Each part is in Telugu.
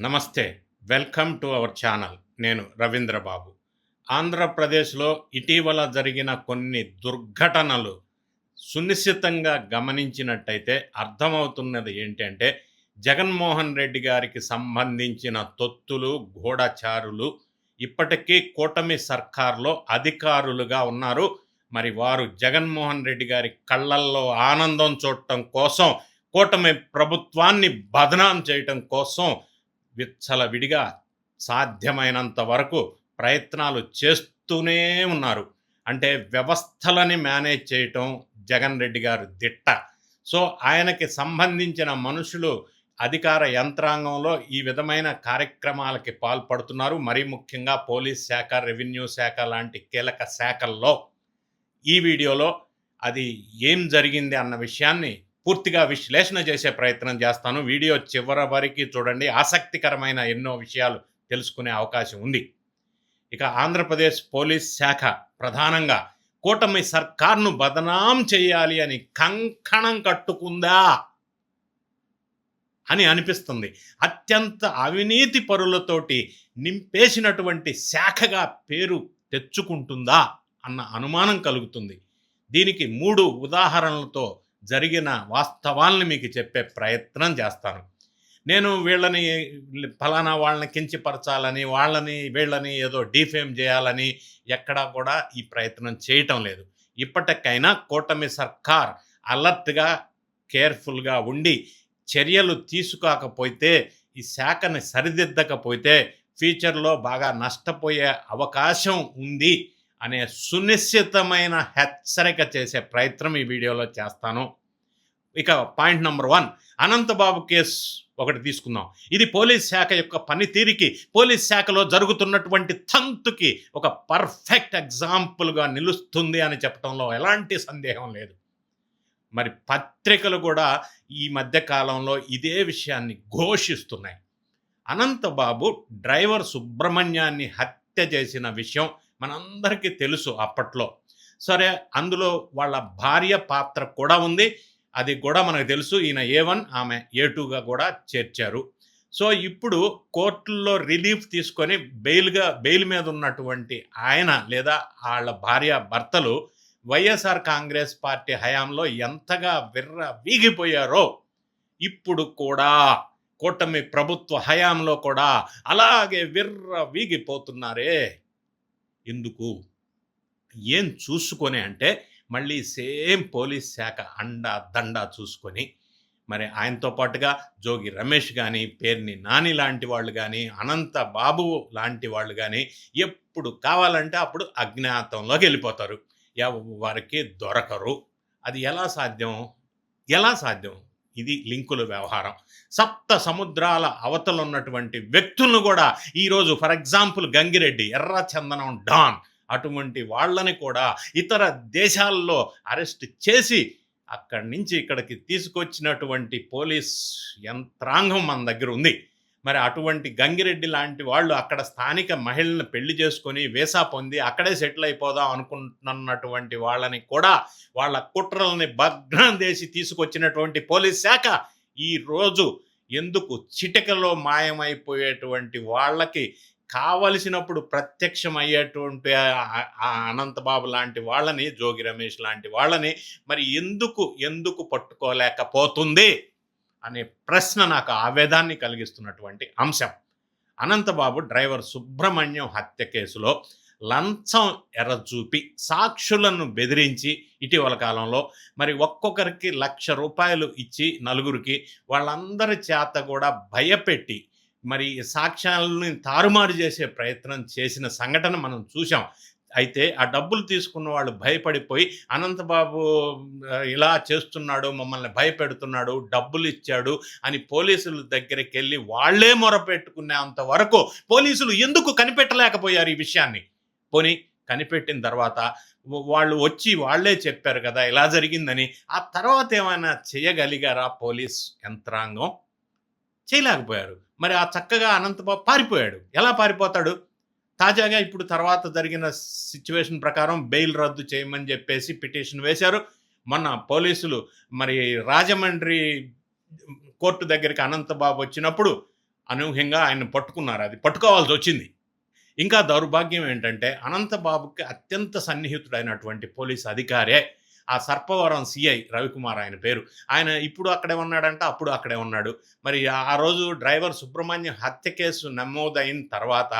నమస్తే. Welcome to our channel. నేను రవీంద్ర బాబు. ఆంధ్రప్రదేశ్‌లో ఇటీవల జరిగిన కొన్ని దుర్ఘటనలు సునిశితంగా గమనించినట్టయితే అర్థమవుతున్నది ఏంటంటే, జగన్మోహన్ రెడ్డి గారికి సంబంధించిన తొత్తులు, గూఢచారులు ఇప్పటికీ కూటమి సర్కార్‌లో అధికారులుగా ఉన్నారు. మరి వారు జగన్మోహన్ రెడ్డి గారి కళ్ళల్లో ఆనందం చూడటం కోసం, కూటమి ప్రభుత్వాన్ని బదనాం చేయటం కోసం విచ్చలవిడిగా సాధ్యమైనంత వరకు ప్రయత్నాలు చేస్తూనే ఉన్నారు. అంటే వ్యవస్థలని మేనేజ్ చేయటం జగన్ రెడ్డి గారు దిట్ట. సో, ఆయనకి సంబంధించిన మనుషులు అధికార యంత్రాంగంలో ఈ విధమైన కార్యక్రమాలకి పాల్పడుతున్నారు. మరీ ముఖ్యంగా పోలీస్ శాఖ, రెవెన్యూ శాఖ లాంటి కీలక శాఖల్లో. ఈ వీడియోలో అది ఏం జరిగింది అన్న విషయాన్ని పూర్తిగా విశ్లేషణ చేసే ప్రయత్నం చేస్తాను. వీడియో చివరి వరకు చూడండి. ఆసక్తికరమైన ఎన్నో విషయాలు తెలుసుకునే అవకాశం ఉంది. ఇక ఆంధ్రప్రదేశ్ పోలీస్ శాఖ ప్రధానంగా కూటమి సర్కార్ను బదనాం చేయాలి అని కంకణం కట్టుకుందా అని అనిపిస్తుంది. అత్యంత అవినీతి పరులతోటి నింపేసినటువంటి శాఖగా పేరు తెచ్చుకుంటుందా అన్న అనుమానం కలుగుతుంది. దీనికి 3 ఉదాహరణలతో జరిగిన వాస్తవాల్ని మీకు చెప్పే ప్రయత్నం చేస్తాను. నేను వీళ్ళని ఫలానా వాళ్ళని కించపరచాలని, వీళ్ళని ఏదో డీఫేమ్ చేయాలని ఎక్కడా కూడా ఈ ప్రయత్నం చేయటం లేదు. ఇప్పటికైనా కూటమి సర్కార్ అలర్ట్‌గా, కేర్‌ఫుల్‌గా ఉండి చర్యలు తీసుకోకపోతే, ఈ శాఖని సరిదిద్దకపోతే ఫ్యూచర్‌లో బాగా నష్టపోయే అవకాశం ఉంది అనే సునిశ్చితమైన హెచ్చరిక చేసే ప్రయత్నం ఈ వీడియోలో చేస్తాను. ఇక పాయింట్ నంబర్ 1, అనంతబాబు కేసు ఒకటి తీసుకుందాం. ఇది పోలీస్ శాఖ యొక్క పనితీరుకి, పోలీస్ శాఖలో జరుగుతున్నటువంటి తంతుకి ఒక పర్ఫెక్ట్ ఎగ్జాంపుల్గా నిలుస్తుంది అని చెప్పడంలో ఎలాంటి సందేహం లేదు. మరి పత్రికలు కూడా ఈ మధ్య కాలంలో ఇదే విషయాన్ని ఘోషిస్తున్నాయి. అనంతబాబు డ్రైవర్ సుబ్రహ్మణ్యాన్ని హత్య చేసిన విషయం మనందరికీ తెలుసు అప్పట్లో. సరే, అందులో వాళ్ళ భార్య పాత్ర కూడా ఉంది. అది కూడా మనకు తెలుసు. ఈయన A1, ఆమె A2గా కూడా చేర్చారు. సో, ఇప్పుడు కోర్టుల్లో రిలీఫ్ తీసుకొని బెయిల్ మీద ఉన్నటువంటి ఆయన లేదా వాళ్ళ భార్య భర్తలు వైఎస్ఆర్ కాంగ్రెస్ పార్టీ హయాంలో ఎంతగా వీగిపోయారో ఇప్పుడు కూడా కూటమి ప్రభుత్వ హయాంలో కూడా అలాగే వీగిపోతున్నారే. ఎందుకు? ఏం చూసుకొని అంటే, మళ్ళీ సేమ్ పోలీస్ శాఖ అండా దండా చూసుకొని, మరి ఆయనతో పాటుగా జోగి రమేష్ కానీ, పేర్ని నాని లాంటి వాళ్ళు కానీ, అనంత బాబు లాంటి వాళ్ళు కానీ ఎప్పుడు కావాలంటే అప్పుడు అజ్ఞాతంలోకి వెళ్ళిపోతారు. వారికి దొరకరు. అది ఎలా సాధ్యం? ఇది లింకుల వ్యవహారం. సప్త సముద్రాల అవతల ఉన్నటువంటి వ్యక్తులను కూడా ఈరోజు ఫర్ ఎగ్జాంపుల్ గంగిరెడ్డి, ఎర్ర చందనం డాన్, అటువంటి వాళ్ళని కూడా ఇతర దేశాల్లో అరెస్ట్ చేసి అక్కడి నుంచి ఇక్కడికి తీసుకొచ్చినటువంటి పోలీస్ యంత్రాంగం మన దగ్గర ఉంది. మరి అటువంటి గంగిరెడ్డి లాంటి వాళ్ళు అక్కడ స్థానిక మహిళలను పెళ్లి చేసుకొని వీసా పొంది అక్కడే సెటిల్ అయిపోదాం అనుకుంటున్నటువంటి వాళ్ళని కూడా వాళ్ళ కుట్రల్ని భగ్నం చేసి తీసుకొచ్చినటువంటి పోలీస్ శాఖ ఈరోజు ఎందుకు చిటికలో మాయమైపోయేటువంటి వాళ్ళకి కావలసినప్పుడు ప్రత్యక్షం అయ్యేటువంటి అనంతబాబు లాంటి వాళ్ళని, జోగి రమేష్ లాంటి వాళ్ళని మరి ఎందుకు పట్టుకోలేకపోతుంది అనే ప్రశ్న నాకు ఆవేదాన్ని కలిగిస్తున్నటువంటి అంశం. అనంతబాబు డ్రైవర్ సుబ్రహ్మణ్యం హత్య కేసులో లంచం ఎర్రచూపి సాక్షులను బెదిరించి ఇటీవల కాలంలో మరి ఒక్కొక్కరికి ₹1,00,000 ఇచ్చి నలుగురికి వాళ్ళందరి చేత కూడా భయపెట్టి మరి సాక్ష్యాలను తారుమారు చేసే ప్రయత్నం చేసిన సంఘటన మనం చూసాం. అయితే ఆ డబ్బులు తీసుకున్న వాళ్ళు భయపడిపోయి అనంతబాబు ఇలా చేస్తున్నాడు, మమ్మల్ని భయపెడుతున్నాడు, డబ్బులు ఇచ్చాడు అని పోలీసుల దగ్గరికి వెళ్ళి వాళ్లే మొరపెట్టుకునేంత వరకు పోలీసులు ఎందుకు కనిపెట్టలేకపోయారు ఈ విషయాన్ని? పోనీ కనిపెట్టిన తర్వాత వాళ్ళు వచ్చి వాళ్లే చెప్పారు కదా ఇలా జరిగిందని. ఆ తర్వాత ఏమైనా చేయగలిగారా పోలీస్ యంత్రాంగం? చేయలేకపోయారు. మరి ఆ చక్కగా అనంతబాబు పారిపోయాడు. ఎలా పారిపోతాడు? తాజాగా ఇప్పుడు తర్వాత జరిగిన సిచ్యువేషన్ ప్రకారం బెయిల్ రద్దు చేయమని చెప్పేసి పిటిషన్ వేశారు. మొన్న పోలీసులు మరి రాజమండ్రి కోర్టు దగ్గరికి అనంతబాబు వచ్చినప్పుడు అనూహ్యంగా ఆయన్ని పట్టుకున్నారు. అది పట్టుకోవాల్సి వచ్చింది. ఇంకా దౌర్భాగ్యం ఏంటంటే అనంతబాబుకి అత్యంత సన్నిహితుడైనటువంటి పోలీస్ అధికారే ఆ సర్పవరం సిఐ రవికుమార్ ఆయన పేరు. ఆయన ఇప్పుడు అక్కడే ఉన్నాడంట, అప్పుడు అక్కడే ఉన్నాడు. మరి ఆ రోజు డ్రైవర్ సుబ్రహ్మణ్యం హత్య కేసు నమోదైన తర్వాత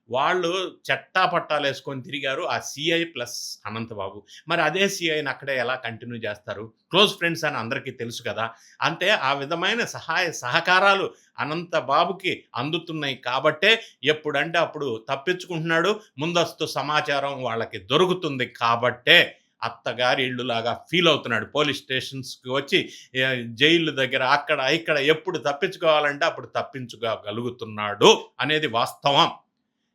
వాళ్ళు చట్టా పట్టాలేసుకొని తిరిగారు ఆ సిఐ ప్లస్ అనంతబాబు. మరి అదే సిఐని అక్కడే ఎలా కంటిన్యూ చేస్తారు? క్లోజ్ ఫ్రెండ్స్ అని అందరికీ తెలుసు కదా! అంటే ఆ విధమైన సహాయ సహకారాలు అనంతబాబుకి అందుతున్నాయి కాబట్టే ఎప్పుడంటే అప్పుడు తప్పించుకుంటున్నాడు. ముందస్తు సమాచారం వాళ్ళకి దొరుకుతుంది కాబట్టే అత్తగారి ఇల్లులాగా ఫీల్ అవుతున్నాడు. పోలీస్ స్టేషన్స్‌కి వచ్చి జైలు దగ్గర అక్కడ, ఇక్కడ ఎప్పుడు తప్పించుకోవాలంటే అప్పుడు తప్పించుకోగలుగుతున్నాడు అనేది వాస్తవం.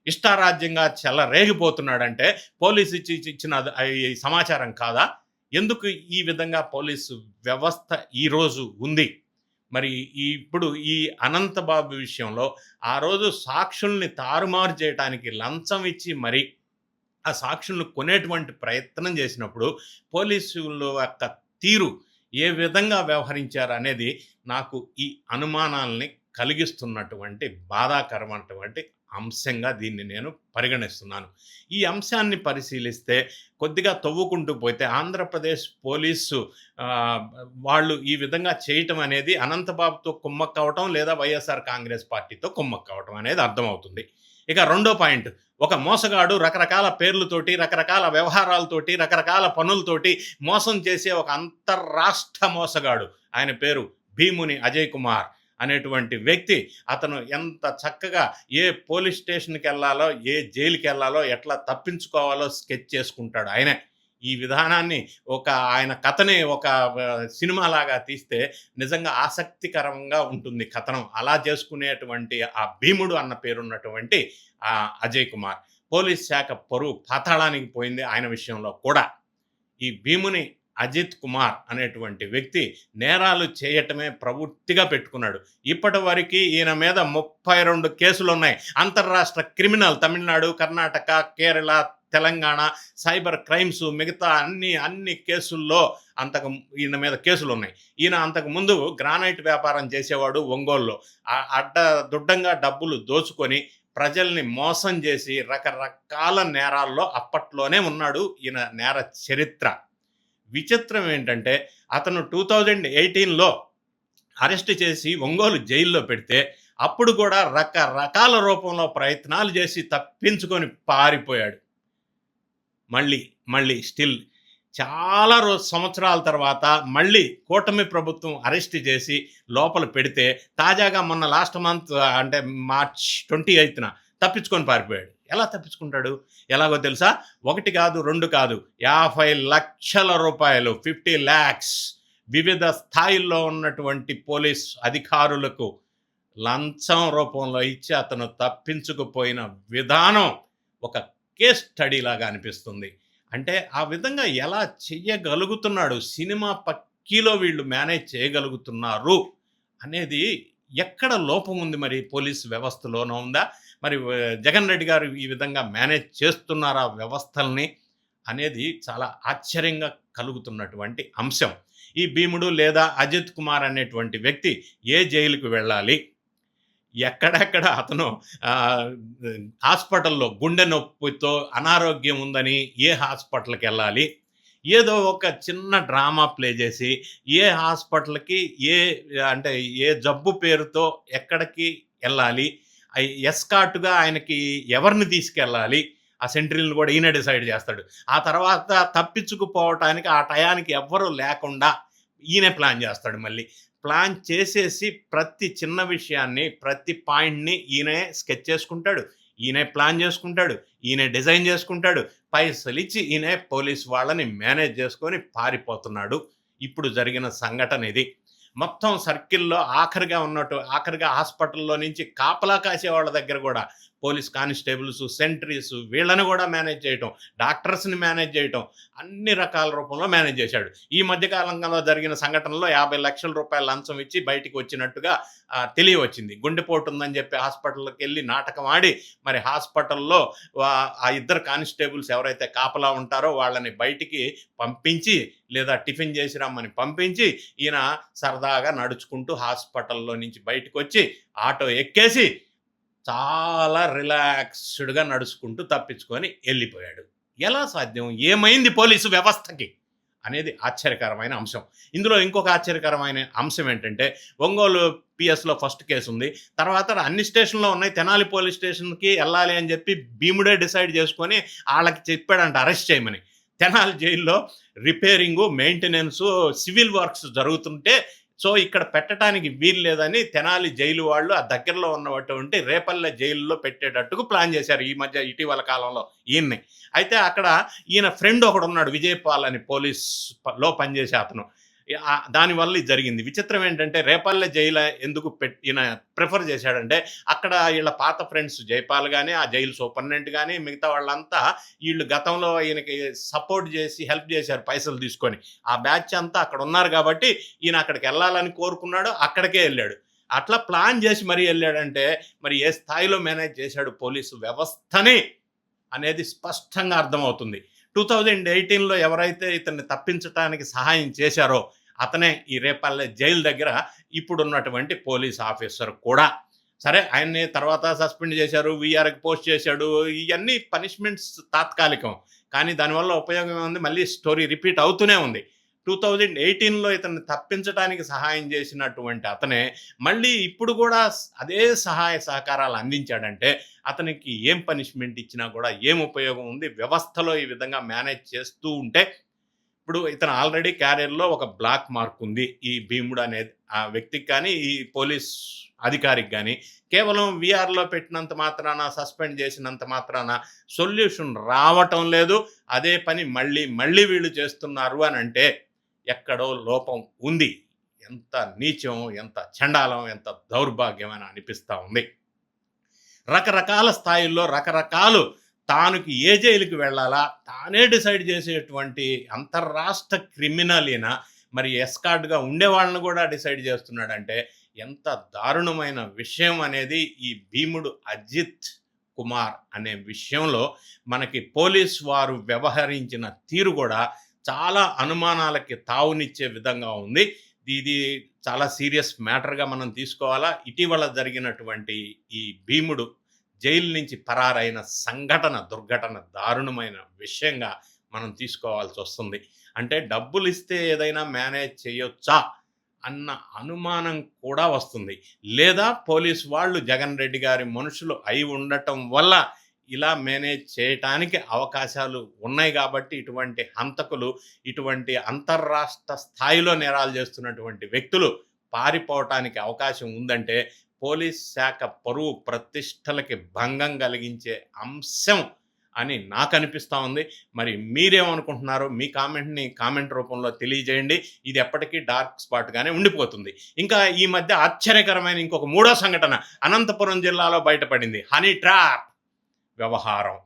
ఇష్టారాజ్యంగా చెలరేగిపోతున్నాడంటే పోలీసు ఇచ్చిన ఈ సమాచారం కాదా? ఎందుకు ఈ విధంగా పోలీసు వ్యవస్థ ఈరోజు ఉంది? మరి ఇప్పుడు ఈ అనంతబాబు విషయంలో ఆ రోజు సాక్షుల్ని తారుమారు చేయటానికి లంచం ఇచ్చి మరి ఆ సాక్షులను కొనేటువంటి ప్రయత్నం చేసినప్పుడు పోలీసుల యొక్క తీరు ఏ విధంగా వ్యవహరించారు అనేది నాకు ఈ అనుమానాల్ని కలిగిస్తున్నటువంటి బాధాకరమైనటువంటి అంశంగా దీన్ని నేను పరిగణిస్తున్నాను. ఈ అంశాన్ని పరిశీలిస్తే కొద్దిగా తవ్వుకుంటూ పోతే ఆంధ్రప్రదేశ్ పోలీసు వాళ్ళు ఈ విధంగా చేయటం అనేది అనంతబాబుతో కుమ్మక్కవటం లేదా వైఎస్ఆర్ కాంగ్రెస్ పార్టీతో కుమ్మక్కవటం అనేది అర్థమవుతుంది. ఇక రెండో పాయింట్, ఒక మోసగాడు రకరకాల పేర్లతోటి, రకరకాల వ్యవహారాలతోటి, రకరకాల పనులతోటి మోసం చేసే ఒక అంతర్రాష్ట్ర మోసగాడు. ఆయన పేరు భీముని అజయ్ కుమార్ అనేటువంటి వ్యక్తి. అతను ఎంత చక్కగా ఏ పోలీస్ స్టేషన్‌కి వెళ్ళాలో, ఏ జైలుకి వెళ్ళాలో, ఎట్లా తప్పించుకోవాలో స్కెచ్ చేసుకుంటాడు ఆయనే. ఈ విధానాన్ని ఆయన కథని ఒక సినిమాలాగా తీస్తే నిజంగా ఆసక్తికరంగా ఉంటుంది కథనం. అలా చేసుకునేటువంటి ఆ భీముడు అన్న పేరున్నటువంటి అజయ్ కుమార్ పోలీస్ శాఖ పరువు పాతాళానికి పోయింది ఆయన విషయంలో కూడా. ఈ భీముని అజిత్ కుమార్ అనేటువంటి వ్యక్తి నేరాలు చేయటమే ప్రవృత్తిగా పెట్టుకున్నాడు. ఇప్పటి వరకు ఈయన మీద 32 కేసులు ఉన్నాయి. అంతర్రాష్ట్ర criminal Tamil Nadu, Karnataka, Kerala, Telangana cyber crimes మిగతా అన్ని కేసుల్లో ఈయన మీద కేసులు ఉన్నాయి. ఈయన అంతకుముందు గ్రానైట్ వ్యాపారం చేసేవాడు ఒంగోలులో. అడ్డదుడ్డంగా డబ్బులు దోచుకొని ప్రజల్ని మోసం చేసి రకరకాల నేరాల్లో అప్పట్లోనే ఉన్నాడు ఈయన నేర చరిత్ర. విచిత్రం ఏంటంటే అతను 2018లో అరెస్ట్ చేసి ఒంగోలు జైల్లో పెడితే అప్పుడు కూడా రకరకాల రూపంలో ప్రయత్నాలు చేసి తప్పించుకొని పారిపోయాడు. మళ్ళీ స్టిల్ చాలా సంవత్సరాల తర్వాత మళ్ళీ కూటమి ప్రభుత్వం అరెస్ట్ చేసి లోపల పెడితే తాజాగా మొన్న లాస్ట్ మంత్ అంటే మార్చ్ 28న తప్పించుకొని పారిపోయాడు. ఎలా తప్పించుకుంటాడు? ఎలాగో తెలుసా? 1 కాదు 2 కాదు 50 లక్షల రూపాయలు 50 lakhs వివిధ స్థాయిల్లో ఉన్నటువంటి పోలీస్ అధికారులకు లంచం రూపంలో ఇచ్చి అతను తప్పించుకుపోయిన విధానం ఒక కేస్ స్టడీ లాగా అనిపిస్తుంది. అంటే ఆ విధంగా ఎలా చెయ్యగలుగుతున్నాడు, సినిమా పక్కీలో వీళ్ళు మేనేజ్ చేయగలుగుతున్నారు అనేది ఎక్కడ లోపం ఉంది? మరి పోలీస్ వ్యవస్థలోనూ ఉందా? మరి జగన్ రెడ్డి గారు ఈ విధంగా మేనేజ్ చేస్తున్నారా వ్యవస్థల్ని అనేది చాలా ఆశ్చర్యంగా కలుగుతున్నటువంటి అంశం. ఈ భీముడు లేదా అజిత్ కుమార్ అనేటువంటి వ్యక్తి ఏ జైలుకు వెళ్ళాలి, ఎక్కడెక్కడ అతను హాస్పిటల్లో గుండె నొప్పితో అనారోగ్యం ఉందని ఏ హాస్పిటల్కి వెళ్ళాలి, ఏదో ఒక చిన్న డ్రామా ప్లే చేసి ఏ హాస్పిటల్కి ఏ జబ్బు పేరుతో ఎక్కడికి వెళ్ళాలి, ఎస్కార్ట్గా ఆయనకి ఎవరిని తీసుకెళ్ళాలి, ఆ సెంట్రీలను కూడా ఈయన డిసైడ్ చేస్తాడు. ఆ తర్వాత తప్పించుకుపోవటానికి ఆ టయానికి ఎవ్వరూ లేకుండా ఈయనే ప్లాన్ చేస్తాడు. మళ్ళీ ప్లాన్ చేసేసి ప్రతి చిన్న విషయాన్ని, ప్రతి పాయింట్ని ఈయనే స్కెచ్ చేసుకుంటాడు, ఈయనే ప్లాన్ చేసుకుంటాడు, ఈయనే డిజైన్ చేసుకుంటాడు. పైసలు ఇచ్చి ఈయనే పోలీస్ వాళ్ళని మేనేజ్ చేసుకొని పారిపోతున్నాడు. ఇప్పుడు జరిగిన సంఘటన ఇది. మొత్తం సర్కిల్లో ఆఖరిగా హాస్పిటల్లో నుంచి కాపలా కాసే వాళ్ళ దగ్గర కూడా పోలీస్ కానిస్టేబుల్స్, సెంట్రీస్ వీళ్ళని కూడా మేనేజ్ చేయటం, డాక్టర్స్ని మేనేజ్ చేయటం, అన్ని రకాల రూపంలో మేనేజ్ చేశాడు. ఈ మధ్యకాలంలో జరిగిన సంఘటనలో 50 లక్షల రూపాయల లంచం ఇచ్చి బయటికి వచ్చినట్టుగా తెలియవచ్చింది. గుండెపోటు ఉందని చెప్పి హాస్పిటల్కి వెళ్ళి నాటకం ఆడి మరి హాస్పిటల్లో ఆ 2 కానిస్టేబుల్స్ ఎవరైతే కాపలా ఉంటారో వాళ్ళని బయటికి పంపించి లేదా టిఫిన్ చేసి రమ్మని పంపించి ఈయన సరదాగా నడుచుకుంటూ హాస్పిటల్లో నుంచి బయటకు వచ్చి ఆటో ఎక్కేసి చాలా రిలాక్స్డ్గా నడుచుకుంటూ తప్పించుకొని వెళ్ళిపోయాడు. ఎలా సాధ్యం? ఏమైంది పోలీసు వ్యవస్థకి అనేది ఆశ్చర్యకరమైన అంశం. ఇందులో ఇంకొక ఆశ్చర్యకరమైన అంశం ఏంటంటే, ఒంగోలు పిఎస్లో ఫస్ట్ కేసు ఉంది. తర్వాత అన్ని స్టేషన్లో ఉన్నాయి. తెనాలి పోలీస్ స్టేషన్కి వెళ్ళాలి అని చెప్పి భీముడే డిసైడ్ చేసుకొని వాళ్ళకి చెప్పాడంట అరెస్ట్ చేయమని. తెనాలి జైల్లో రిపేరింగు, మెయింటెనెన్సు, సివిల్ వర్క్స్ జరుగుతుంటే సో ఇక్కడ పెట్టడానికి వీలు లేదని తెనాలి జైలు వాళ్ళు ఆ దగ్గరలో ఉన్నటువంటి రేపల్లె జైలులో పెట్టేటట్టుకు ప్లాన్ చేశారు ఈ మధ్య ఇటీవల కాలంలో ఈయన్ని. అయితే అక్కడ ఈయన ఫ్రెండ్ ఒకడు ఉన్నాడు, విజయపాల్ అని పోలీస్లో పనిచేసే అతను. దానివల్ల ఇది జరిగింది. విచిత్రం ఏంటంటే రేపల్లె జైలు ఎందుకు ఈయన ప్రిఫర్ చేశాడంటే, అక్కడ వీళ్ళ పాత ఫ్రెండ్స్ జైపాల్ కానీ, ఆ జైలు సూపరింటెండెంట్ కానీ, మిగతా వాళ్ళంతా వీళ్ళు గతంలో ఈయనకి సపోర్ట్ చేసి హెల్ప్ చేశారు పైసలు తీసుకొని. ఆ బ్యాచ్ అంతా అక్కడ ఉన్నారు కాబట్టి ఈయన అక్కడికి వెళ్ళాలని కోరుకున్నాడు, అక్కడికే వెళ్ళాడు. అట్లా ప్లాన్ చేసి మరీ వెళ్ళాడంటే మరి ఏ స్థాయిలో మేనేజ్ చేశాడు పోలీసు వ్యవస్థని అనేది స్పష్టంగా అర్థమవుతుంది. 2018లో ఎవరైతే ఇతన్ని తప్పించడానికి సహాయం చేశారో అతనే ఈ రేపల్లె జైలు దగ్గర ఇప్పుడున్నటువంటి పోలీస్ ఆఫీసర్ కూడా. సరే, ఆయన్ని తర్వాత సస్పెండ్ చేశారు, వీఆర్కి పోస్ట్ చేశాడు. ఇవన్నీ పనిష్మెంట్స్ తాత్కాలికం, కానీ దానివల్ల ఉపయోగం ఉంది. మళ్ళీ స్టోరీ రిపీట్ అవుతూనే ఉంది. 2018లో ఇతన్ని తప్పించడానికి సహాయం చేసినటువంటి అతనే మళ్ళీ ఇప్పుడు కూడా అదే సహాయ సహకారాలు అందించాడంటే అతనికి ఏం పనిష్మెంట్ ఇచ్చినా కూడా ఏం ఉపయోగం ఉంది? వ్యవస్థలో ఈ విధంగా మేనేజ్ చేస్తూ ఉంటే ఇప్పుడు ఇతను ఆల్రెడీ క్యారియర్లో ఒక బ్లాక్ మార్క్ ఉంది. ఈ భీముడు అనేది ఆ వ్యక్తికి కానీ, ఈ పోలీస్ అధికారికి కానీ కేవలం వీఆర్లో పెట్టినంత మాత్రాన, సస్పెండ్ చేసినంత మాత్రాన సొల్యూషన్ రావటం లేదు. అదే పని మళ్ళీ మళ్ళీ వీళ్ళు చేస్తున్నారు అని అంటే ఎక్కడో లోపం ఉంది. ఎంత నీచం, ఎంత చండాలం, ఎంత దౌర్భాగ్యం అని అనిపిస్తూ ఉంది. రకరకాల స్థాయిల్లో రకరకాలు తానుకి ఏ జైలుకి వెళ్ళాలా తానే డిసైడ్ చేసేటువంటి అంతర్రాష్ట్ర క్రిమినల్ ఈయన మరి ఎస్కార్ట్గా ఉండేవాళ్ళని కూడా డిసైడ్ చేస్తున్నాడంటే ఎంత దారుణమైన విషయం అనేది ఈ భీముడు అజిత్ కుమార్ అనే విషయంలో మనకి పోలీస్ వారు వ్యవహరించిన తీరు కూడా చాలా అనుమానాలకి తావునిచ్చే విధంగా ఉంది. ఇది చాలా సీరియస్ మ్యాటర్గా మనం తీసుకోవాలా. ఇటీవల జరిగినటువంటి ఈ భీముడు జైలు నుంచి పరారైన దుర్ఘటన దారుణమైన విషయంగా మనం తీసుకోవాల్సి వస్తుంది. అంటే డబ్బులు ఇస్తే ఏదైనా మేనేజ్ చేయొచ్చా అన్న అనుమానం కూడా వస్తుంది. లేదా పోలీసు వాళ్ళు జగన్ రెడ్డి గారి మనుషులు అయి ఉండటం వల్ల ఇలా మేనేజ్ చేయటానికి అవకాశాలు ఉన్నాయి కాబట్టి ఇటువంటి హంతకులు, ఇటువంటి అంతర్రాష్ట్ర స్థాయిలో నేరాలు చేస్తున్నటువంటి వ్యక్తులు పారిపోవటానికి అవకాశం ఉందంటే పోలీస్ శాఖ పరువు ప్రతిష్టలకి భంగం కలిగించే అంశం అని నాకు అనిపిస్తూ ఉంది. మరి మీరేమనుకుంటున్నారో మీ కామెంట్ రూపంలో తెలియజేయండి. ఇది ఎప్పటికీ డార్క్ స్పాట్గానే ఉండిపోతుంది. ఇంకా ఈ మధ్య ఆశ్చర్యకరమైన ఇంకొక మూడో సంఘటన అనంతపురం జిల్లాలో బయటపడింది. హనీ ట్రాప్ వ్యవహారం.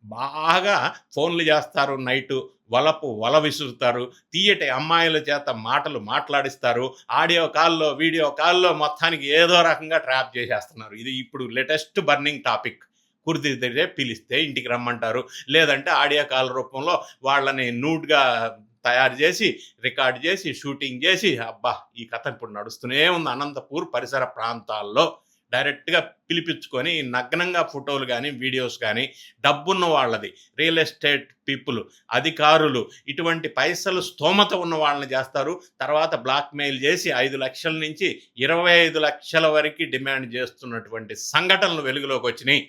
బాగా ఫోన్లు చేస్తారు, నైటు వల విసురుతారు, తీయటి అమ్మాయిల చేత మాటలు మాట్లాడిస్తారు, ఆడియో కాల్లో వీడియో కాల్లో మొత్తానికి ఏదో రకంగా ట్రాప్ చేసేస్తున్నారు. ఇది ఇప్పుడు లేటెస్ట్ బర్నింగ్ టాపిక్. కుదిరితే పిలిస్తే ఇంటికి రమ్మంటారు, లేదంటే ఆడియో కాల్ రూపంలో వాళ్ళని నూడ్గా తయారు చేసి రికార్డ్ చేసి షూటింగ్ చేసి ఈ కథ ఇప్పుడు నడుస్తూనే ఉంది. అనంతపూర్ పరిసర ప్రాంతాల్లో డైరెక్ట్గా పిలిపించుకొని నగ్నంగా ఫోటోలు కానీ వీడియోస్ కానీ డబ్బున్న వాళ్ళది, రియల్ ఎస్టేట్ పీపుల్, అధికారులు, ఇటువంటి పైసలు స్తోమత ఉన్న వాళ్ళని చేస్తారు. తర్వాత బ్లాక్మెయిల్ చేసి 5 లక్షల నుంచి 25 లక్షల వరకు డిమాండ్ చేస్తున్నటువంటి సంఘటనలు వెలుగులోకి వచ్చినాయి.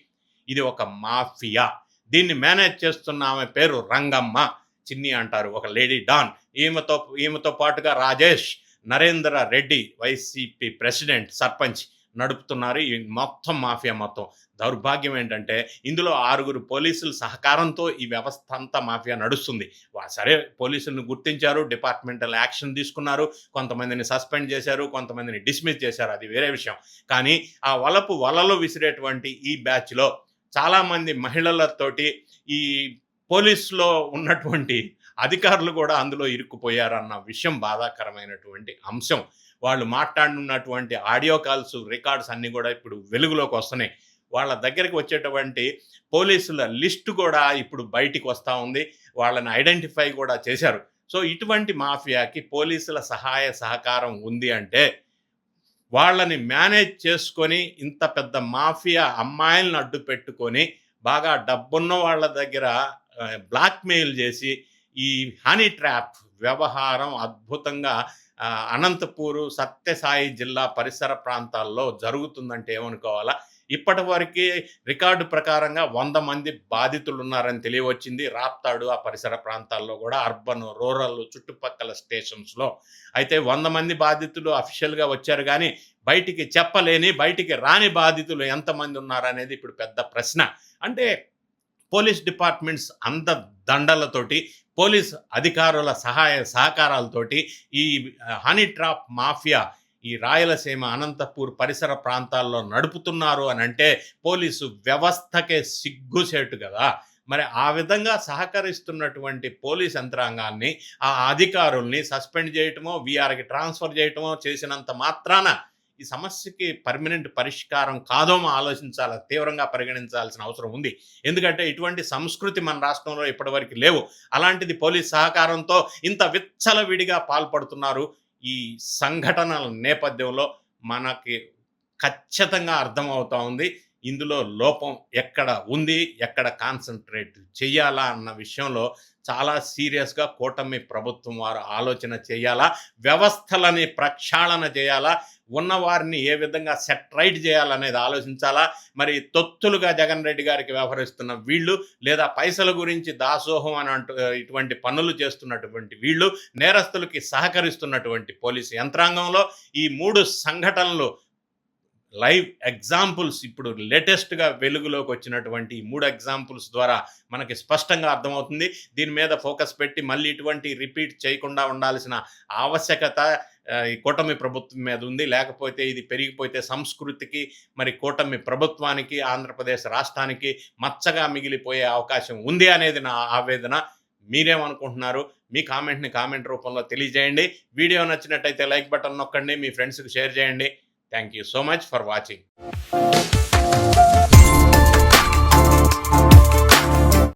ఇది ఒక మాఫియా. దీన్ని మేనేజ్ చేస్తున్న ఆమె పేరు రంగమ్మ, చిన్ని అంటారు, ఒక లేడీ డాన్. ఈమెతో పాటుగా రాజేష్, నరేంద్ర రెడ్డి వైసీపీ ప్రెసిడెంట్, సర్పంచ్ నడుపుతున్నారు ఈ మొత్తం మాఫియా. దౌర్భాగ్యం ఏంటంటే ఇందులో 6 పోలీసుల సహకారంతో ఈ వ్యవస్థ అంతా మాఫియా నడుస్తుంది. సరే, పోలీసులను గుర్తించారు, డిపార్ట్మెంటల్ యాక్షన్ తీసుకున్నారు, కొంతమందిని సస్పెండ్ చేశారు, కొంతమందిని డిస్మిస్ చేశారు, అది వేరే విషయం. కానీ ఆ వలలో విసిరేటువంటి ఈ బ్యాచ్లో చాలామంది మహిళలతోటి ఈ పోలీసులో ఉన్నటువంటి అధికారులు కూడా అందులో ఇరుక్కుపోయారన్న విషయం బాధాకరమైనటువంటి అంశం. వాళ్ళు మాట్లాడినటువంటి ఆడియో కాల్స్, రికార్డ్స్ అన్నీ కూడా ఇప్పుడు వెలుగులోకి వస్తున్నాయి. వాళ్ళ దగ్గరికి వచ్చేటువంటి పోలీసుల లిస్టు కూడా ఇప్పుడు బయటికి వస్తూ ఉంది. వాళ్ళని ఐడెంటిఫై కూడా చేశారు. సో ఇటువంటి మాఫియాకి పోలీసుల సహాయ సహకారం ఉంది అంటే వాళ్ళని మేనేజ్ చేసుకొని ఇంత పెద్ద మాఫియా అమ్మాయిలను అడ్డు పెట్టుకొని బాగా డబ్బున్న వాళ్ళ దగ్గర బ్లాక్మెయిల్ చేసి ఈ హనీ ట్రాప్ వ్యవహారం అద్భుతంగా అనంతపూరు సత్యసాయి జిల్లా పరిసర ప్రాంతాల్లో జరుగుతుందంటే ఏమనుకోవాలా? ఇప్పటి వరకు రికార్డు ప్రకారంగా 100 మంది బాధితులు ఉన్నారని తెలియవచ్చింది. రాప్తాడు ఆ పరిసర ప్రాంతాల్లో కూడా అర్బన్, రూరల్ చుట్టుపక్కల స్టేషన్స్లో. అయితే 100 మంది బాధితులు అఫీషియల్గా వచ్చారు కానీ బయటికి చెప్పలేని, బయటికి రాని బాధితులు ఎంతమంది ఉన్నారనేది ఇప్పుడు పెద్ద ప్రశ్న. అంటే పోలీస్ డిపార్ట్మెంట్స్ దండలతోటి, పోలీస్ అధికారుల సహాయ సహకారాలతోటి ఈ హనీ ట్రాప్ మాఫియా ఈ రాయలసీమ అనంతపూర్ పరిసర ప్రాంతాల్లో నడుపుతున్నారు అని అంటే పోలీసు వ్యవస్థకే సిగ్గుచేటు కదా. మరి ఆ విధంగా సహకరిస్తున్నటువంటి పోలీస్ యంత్రాంగాన్ని, ఆ అధికారుల్ని సస్పెండ్ చేయటమో, వీఆర్కి ట్రాన్స్ఫర్ చేయటమో చేసినంత మాత్రాన ఈ సమస్యకి పర్మనెంట్ పరిష్కారం కాదోమో ఆలోచించాలి, తీవ్రంగా పరిగణించాల్సిన అవసరం ఉంది. ఎందుకంటే ఇటువంటి సంస్కృతి మన రాష్ట్రంలో ఇప్పటివరకు లేవు. అలాంటిది పోలీస్ సహకారంతో ఇంత విచ్చలవిడిగా పాల్పడుతున్నారు. ఈ సంఘటనల నేపథ్యంలో మనకి ఖచ్చితంగా అర్థమవుతా ఉంది ఇందులో లోపం ఎక్కడ ఉంది, ఎక్కడ కాన్సన్ట్రేట్ చేయాలా అన్న విషయంలో చాలా సీరియస్గా కూటమి ప్రభుత్వం వారు ఆలోచన చేయాలా, వ్యవస్థలని ప్రక్షాళన చేయాలా, ఉన్నవారిని ఏ విధంగా సెట్ రైట్ చేయాలనేది ఆలోచించాలా. మరి తొత్తులుగా జగన్ రెడ్డి గారికి వ్యవహరిస్తున్న వీళ్ళు, లేదా పైసల గురించి దాసోహం అని ఇటువంటి పనులు చేస్తున్నటువంటి వీళ్ళు, నేరస్తులకి సహకరిస్తున్నటువంటి పోలీసు యంత్రాంగంలో ఈ 3 సంఘటనలు లైవ్ ఎగ్జాంపుల్స్ ఇప్పుడు లేటెస్ట్గా వెలుగులోకి వచ్చినటువంటి 3 ఎగ్జాంపుల్స్ ద్వారా మనకి స్పష్టంగా అర్థమవుతుంది. దీని మీద ఫోకస్ పెట్టి మళ్ళీ ఇటువంటి రిపీట్ చేయకుండా ఉండాల్సిన ఆవశ్యకత ఈ కూటమి ప్రభుత్వం మీద ఉంది. లేకపోతే ఇది పెరిగిపోతే సంస్కృతికి, మరి కూటమి ప్రభుత్వానికి, ఆంధ్రప్రదేశ్ రాష్ట్రానికి మచ్చగా మిగిలిపోయే అవకాశం ఉంది అనేది నా ఆవేదన. మీరేమనుకుంటున్నారు? మీ కామెంట్ రూపంలో తెలియజేయండి. వీడియో నచ్చినట్టయితే లైక్ బటన్ నొక్కండి, మీ ఫ్రెండ్స్కి షేర్ చేయండి. Thank you so much for watching.